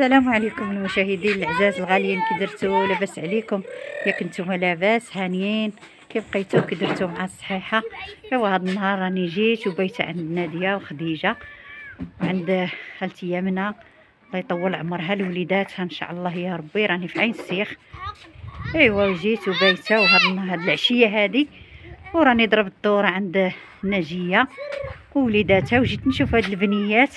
السلام عليكم المشاهدين العزاز الغاليين، كي درتو؟ لاباس عليكم؟ ياك نتوما لاباس هانيين؟ كيف بقيتو؟ كي درتو مع الصحيحه؟ ايوا هذا النهار راني جيت وبيت عند ناديه وخديجه عند خالتي يمنى، الله يطول عمرها لوليداتها ان شاء الله يا ربي. راني في عين السيخ، ايوا جيت وبيته وهاد العشيه هادي، وراني ضربت الدوره عند ناجيه ووليداتها، وجيت نشوف هاد البنيات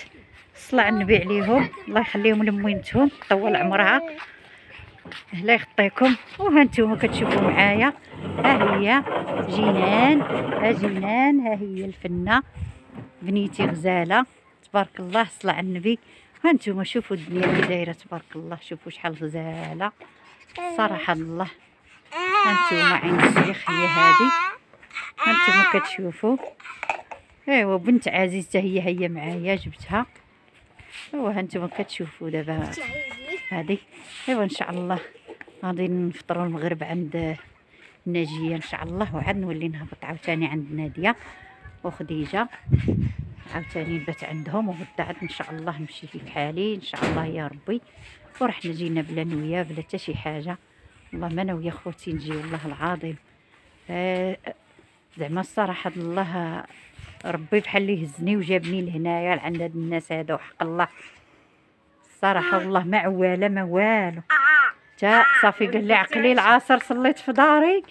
صلى على النبي عليهم، الله يخليهم لموينتهم طول عمرها، الله يخطيكم. وها نتوما كتشوفوا معايا، ها هي جنان، ها جنان، ها هي الفنه بنيتي غزاله تبارك الله صلى على النبي. ها نتوما شوفوا الدنيا كي دايره تبارك الله، شوفوا شحال غزاله صراحه الله. ها نتوما عين السيخ هي هذه، ها نتوما كتشوفوا. ايوا بنت عزيزته هي معايا جبتها، ايوا ها نتوما كتشوفوا دابا هذه. ايوا ان شاء الله غادي نفطروا المغرب عند ناجيه ان شاء الله، وعاد نولي نهبط عاوتاني عند ناديه وخديجه، عاوتاني نبات عندهم، وغدا عاد ان شاء الله نمشي في حالي ان شاء الله يا ربي. ورحنا جينا بلا نويه بلا حتى شي حاجه، والله ما انا ويا خوتي نجي والله العظيم. زعما الصراحه الله ربي بحال اللي هزني وجابني لهنايا لعند هاد الناس هذا، وحق الله الصراحه والله ما عواله ما والو. تا صافي قال لي عقلي العصر صليت في داري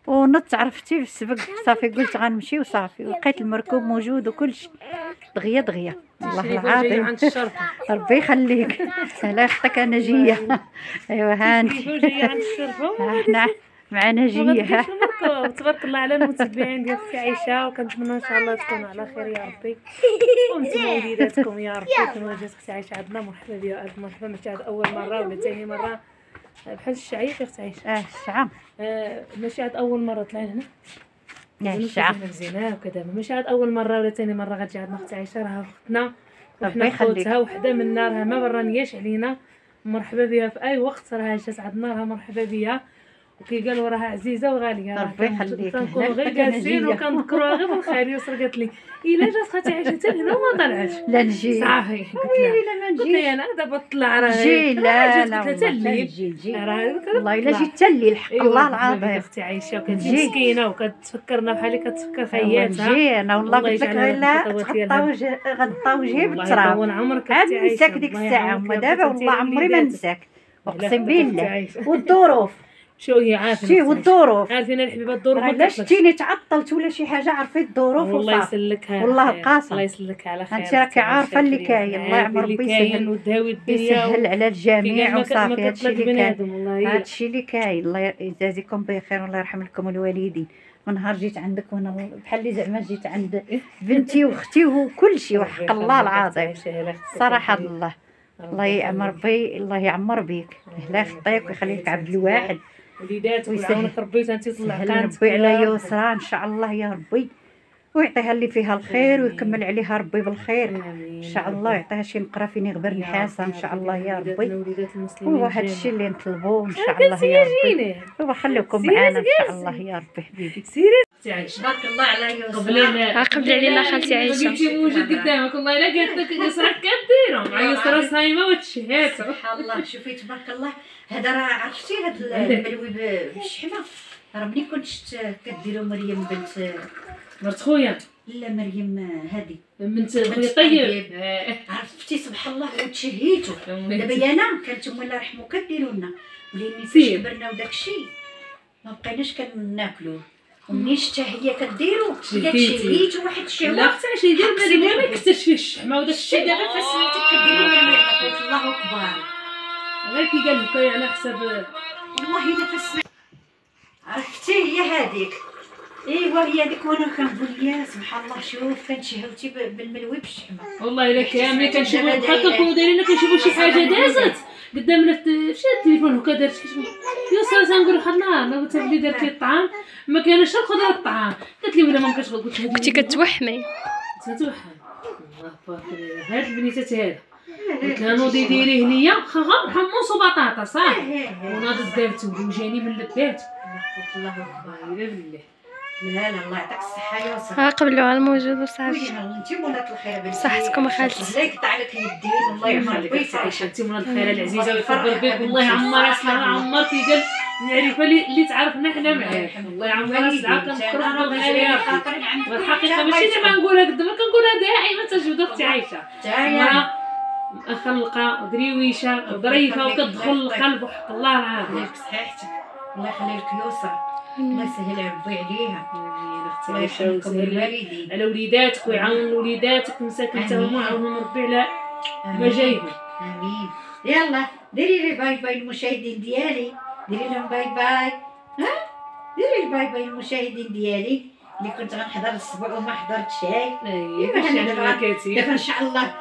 ونط عرفتي في السبق، صافي قلت غنمشي وصافي، ولقيت المركوب موجود وكل شيء دغيا دغيا والله العظيم. ربي يخليك، الله يخطيك انا جيه. ايوا ها انت حنا مع ناجيه تبارك الله على المتابعين ديال اختي عائشه، وكنتمنى ان شاء الله تكونوا على خير يا ربي، وانتم وليداتكم يا ربي. كما جات اختي عائشه عندنا مرحبا بها، الف مرحبا. ماشي هاد اول مره ولا ثاني مره بحال الشعير يا اختي عائشه. الشعه ماشي هاد اول مره طلعنا هنا الشعه مزيانه وكذا، ماشي هاد اول مره ولا ثاني مره غتجي عندنا اختي عائشه، راه اختنا ربي وحنا يخليك. خوتها وحده منا، راه ما برانياش علينا. مرحبا بها في اي وقت، راه جات عندنا، راه مرحبا بها. وكي قالوا راها عزيزه وغاليه، ربي يخليك. كنكونوا غير جالسين وكنذكروها غير بالخير. يسرا قالت لي الا جات خالتي عائشه حتى هنا وما طلعتش، لا نجي صافي قلت ويلي لا ما لها، قلت نجيش. لها انا دابا طلع راه جي لا لا قلت لها والله الليل جي راه والله الا جيت حتى الليل حق الله العظيم. اختي عائشه وكتجي نجي. مسكينه وكتفكرنا بحال اللي كتفكر نجي خياتها. انا والله قلت لك غير لا غطى وجهي بالتراب، طول عمرك عاد اختي عائشه، نساك ديك الله الساعه، يعاونك وما يا دابا بنتي والله عمري ما وليداتك. نساك اقسم أختي بالله. عائشة. والظروف شو هي عارفه شتي، والظروف عارفين الحبيبه الظروف راه ما لا كتطلقش. شتيني تعطلت ولا شي حاجه عرفي الظروف والله وصافي. يسلكها والله على خير. القاسم. الله يسلكها على خير. انت راكي عارفه اللي كاين، الله يعمر ربي يسهل وداوي الدنيا يسهل على الجميع وصافي. هادشي اللي كاين، والله هادشي اللي كاين. الله يجازيكم بخير والله يرحم لكم الوالدين. ونهار جيت عندك وانا بحال اللي زعما جيت عند بنتي واختي وكل شيء، وحق الله العظيم صراحه الله. الله يعمر ربي، الله يعمر بيك، الله يخطيك ويخليك عبد الواحد وليدات ويعاونك ربي انت تطلع يسهل ربي على يسرى ان شاء الله يا ربي، ويعطيها اللي فيها الخير ويكمل عليها ربي بالخير ان شاء الله. يعطيها شي نقره فين يغبر نحاسه ان شاء الله يا ربي. هو هذا الشيء اللي نطلبوه ان شاء الله يا ربي. هو خليكم معنا ان شاء الله يا ربي حبيبي. تبارك الله على يوسف. قبل علينا خالتي عائشه قلتي موجود قدامك، والله الا قالت لك يسرا كديرهم مع يسرا صايمه وتشهات. سبحان الله. شوفي تبارك الله، هذا راه عرفتي هذا الملوي بالشحمه، راه ملي كنت كديروا مريم بنت مرت خويا، لا مريم هذه بنت خويا طيب، عرفتي سبحان الله وتشهيتو. دابا انا كانت الله يرحمو كديروا لنا، وليني فاش سير. كبرنا وداك الشيء ما بقيناش كناكلوه، ومنين شتا هي كديرو بدات شهيتو واحد الشهوه. لا حتى شي يدير مريم ما يكثرش فيه الشحمه وداك الشيء. دابا فاش سميتك كديروا لنا قلت الله اكبر، غير كي قال لك على حساب والله الا فاش عرفتي هي هذيك. ايوا هي هذيك، وانا كنقول يا سبحان الله شوف كنشهوتي بالملوي بالشحمه. والله الا كامل كنشوفوا بحال كنكونوا دايرين كنشوفوا شي حاجه دازت قدامنا في شي التليفون هكا دارت كتقول يا تنقول خا انا قلت لها دارت لي الطعام ما كانش الخضره الطعام، قالت لي ولا ما بقاش. قلت لها كنتي كتوحمي تتوحم. الله اكبر هاد البنيتات هذا، قلت لها نوضي ديري هنيه خا حمص وبطاطا صافي، وناضت دارت وجاني من اللي دارت. الله اكبر الا بالله لا لا الله يعطيك الصحه يا وصل. ها قبلوا الموجود وصافي. وين انت مولات الخير بنتي صحتكم خالتي. الله يقطع لك اليدين والله يعمر بيك عايشه انت من الخير العزيزه ويفضل بك والله يعمر اسمها عمرتي قال المعرفه اللي تعرفنا حنا معاك الله يعمر اسمها كنقرب بالخير يا اختي والحقيقه ماشي ديما نقولها قد ما كنقولها دائما تجود اختي عايشه مرا مخلقه ودريويشه وظريفه وكتدخل القلب وحق الله العظيم. يخليك صحيحتك الله يخلي لك يسرى الله يسهل ربي عليها الله يحفظكم الوالدين على وليداتك ويعاون وليداتك مساكن حتى هما يعاونهم ربي على ما جايهم. امين. يلا ديري لي باي باي المشاهدين ديالي ديري لهم باي باي. ها ديري لي باي باي المشاهدين ديالي اللي كنت غنحضر الصبع وما حضرتش دابا ان شاء الله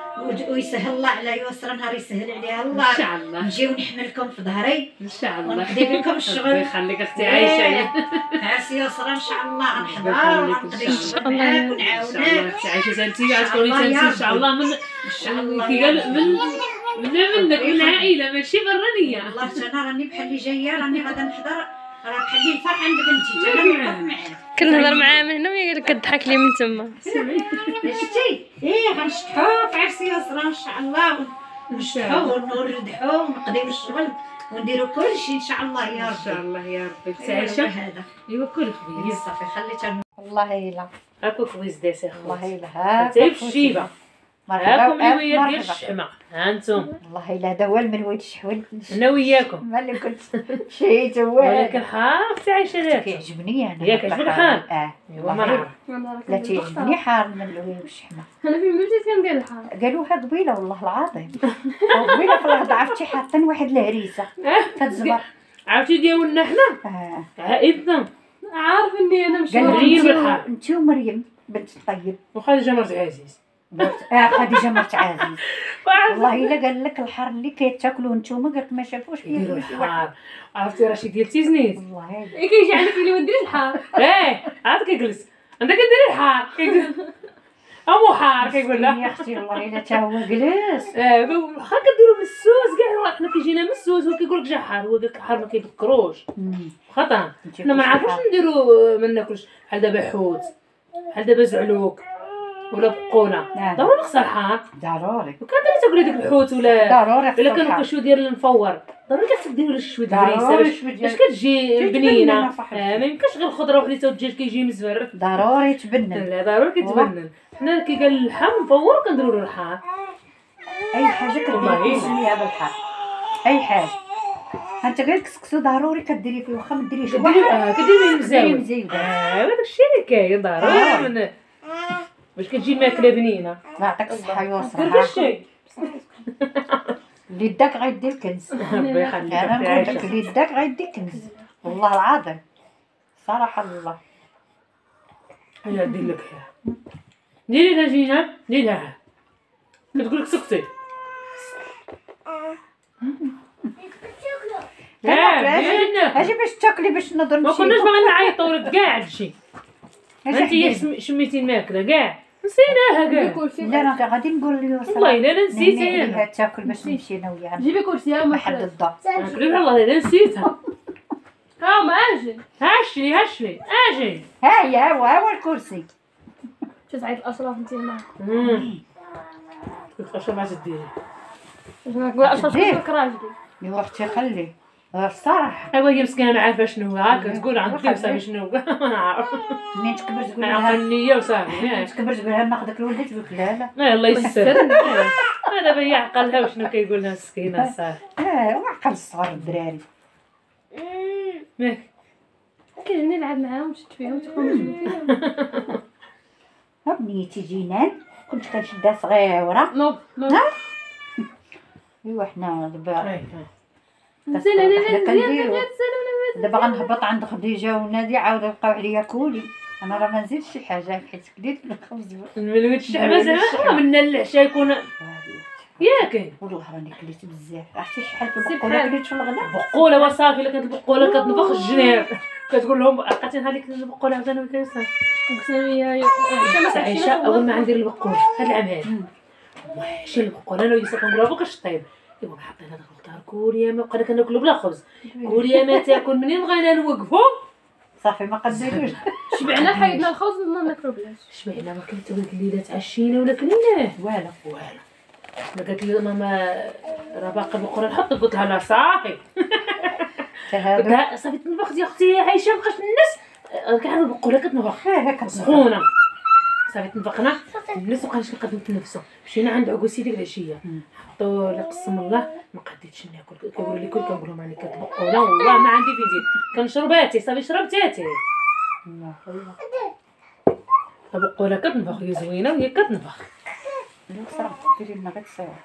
ويسهل الله على يسرى نهار يسهل عليها الله ان شاء الله نجيو نحملكم في ظهري ان شاء الله ونقضي لكم الشغل. الله يخليك اختي عايشه عسى يسرى ان شاء الله غنحضر ونقضي الشغل معاك ونعاونك. اختي عايشه انتي غتكوني ان شاء الله من ان شاء الله كي قال منك من العائله ماشي برانيه. والله انا راني بحال اللي جايه راني غادا نحضر راه بحال اللي الفرح عند بنتي انا نوقف معاها كنهضر معاه من هنا وهي كتضحك لي من تما. شتي غنشطحو في عرس يسرى ان شاء الله ونشطحو ونردحو ونقضيو الشغل ونديرو كلشي ان شاء الله يا ان شاء ربي. الله يا ربي اختي عايشه هذا ايوا كل خبيز صافي خليتها والله الا هاكو خبيز داس يا والله خويا الا هاكا حتى في الشيبه هاكم الويات ديال الشحمه ها انتم والله الا هذا هو المنوي تشحول انا وياكم ما اللي كنت شيت هو ولكن حار اختي عايشه داك كيعجبني انا ياك عجبك الحال؟ ايوا ما نعرف لا تيعجبني حار المنوي بالشحمه. انا في بلدي كندير الحار. قالوها قبيله والله العظيم قبيله في الغدا عرفتي حاطين واحد الهريسه كتزبر عرفتي ديالنا حنا عائلتنا عارف اني انا مش قال مريم لك بالحار. انت ومريم بنت الطيب وخديجه مرت عزيز خديجه مرت عزيز والله الا قال لك الحار اللي كيتاكلوا نتوما قالك ما شافوش يديروا فيه شي واحد الحار عرفتي رشيد ديالتي زنيت والله كيجي عندك اللي ما نديرش الحار. عاد كيجلس عندك كديري الحار امو حار كيقول لها يا اختي والله الا تا هو جلس واخا كديروا مسوس كاع حنا كيجينا مسوس هو كيقول لك جا حار هو قال لك الحار ما كيذكروش خطا حنا ما نعرفوش نديروا ما ناكلوش بحال دابا حوت بحال دابا زعلوك ولا بقونه ضروري خصها الحار ضروري وكندير تاكلي ديك الحوت ولا ضروري الا كانوا شويه ديال المفور ضروري خاصك ديروا له شويه الهريسه باش كتجي البنينه ما يمكنش غير الخضره وحديته والدجاج كيجي مزفر ضروري تبنن لا ضروري كيتبنن حنا كي قال اللحم مفور كنديروا له الحار اي حاجه كديري تسميها بالحار اي حاجه انت غير كسكسو ضروري كديري فيه واخا ما ديريش كديري مزيان مزيان هذاك الشيء اللي كاين ضروري باش كتجي الماكله بنينه. الله يعطيك الصحه درت يوصل الشيء اللي يداك غيدير كنز ربي يخليك انا نقول لك اللي يداك غيدير كنز والله العظيم صراحه الله. انا ندير لك اياها ديري لها جينات ديري لها كتقول لك سكتي لا اجي باش تاكلي باش نضرب ما كناش باغيين نعيطوا لك كاع هادشي انت شميتي الماكله كاع نسيناها كاع. لا انا غادي نقول ليوسف والله الا انا نسيتها انا تاكل باش نمشي انا وياها جيبي كرسي ها محل الضو ناكل والله الا نسيتها. ها ما اجي هاشلي اجي ها هو الكرسي تزعيد الاشراف انت هنا. اش ما تديري نقول اشراف كلك راجلي يا اختي خلي الصراحه ايوا هي مسكينه ما عارفه شنو هاك تقول عندي وصافي شنو ما نعرف منين تكبر تقول انا لها النيه وصافي تكبر تقول لها ناخذك لولدي تقول لك لا لا لا الله يسر هذا بيا عقلها وشنو كيقول لها مسكينه صافي وعقل الصغار الدراري ماك كيجيني نلعب معاهم شفت فيهم تكون بنيتي جينان كنت كنشدها صغيره نوض ايوا حنا دابا نزل انا كنديرو دابا غنهبط عند خديجه ونادي عاودوا بقاو عليا كولي انا راه ما نزيدش شي حاجه حيت كليت الخبز الملوي الشعبه زعما من العشاء يكون ياك والله راني كليت بزاف عرفتي شحال في البقوله كليت في الغدا بقوله وصافي الا كانت البقوله كتنفخ الجنير كتقول لهم عقلتي نهار اللي كنت البقوله عاوتاني وكيصافي قسمي عائشه اول ما غندير البقول هاد العام هذا واش البقول انا ويسا كنقول لها بوكاش طيب ايوا حطينا داك الخضار كل يوم وبقينا كناكلو بلا خبز كل يوم تاكل منين بغينا نوقفو صافي ما قدروش. شبعنا حيدنا الخوص ما ناكلو بلاش. شبعنا ما كلت قلت لي لا تعشينا ولا كليناه والو. ما قالت لي ماما راه باقي بقرا نحط قلت لها لا صافي قلت تهاب لها صافي تنفخ يا اختي عايشه مابقاش الناس كاع البقوله كتنفخ هيك سخونه صافي تنفخنا الناس مابقاش نقدر نتنفسوا مشينا عند عكوسي ديك العشيه حطوا لي قسم الله ما قديتش ناكل كيقولوا لي كل كنقول لهم راني كتبقوله والله ما عندي في زيد كنشرباتي صافي شربتاتي البقوله كتنفخ هي زوينه وهي كتنفخ لا صراحه ديري لنا غير الصوره.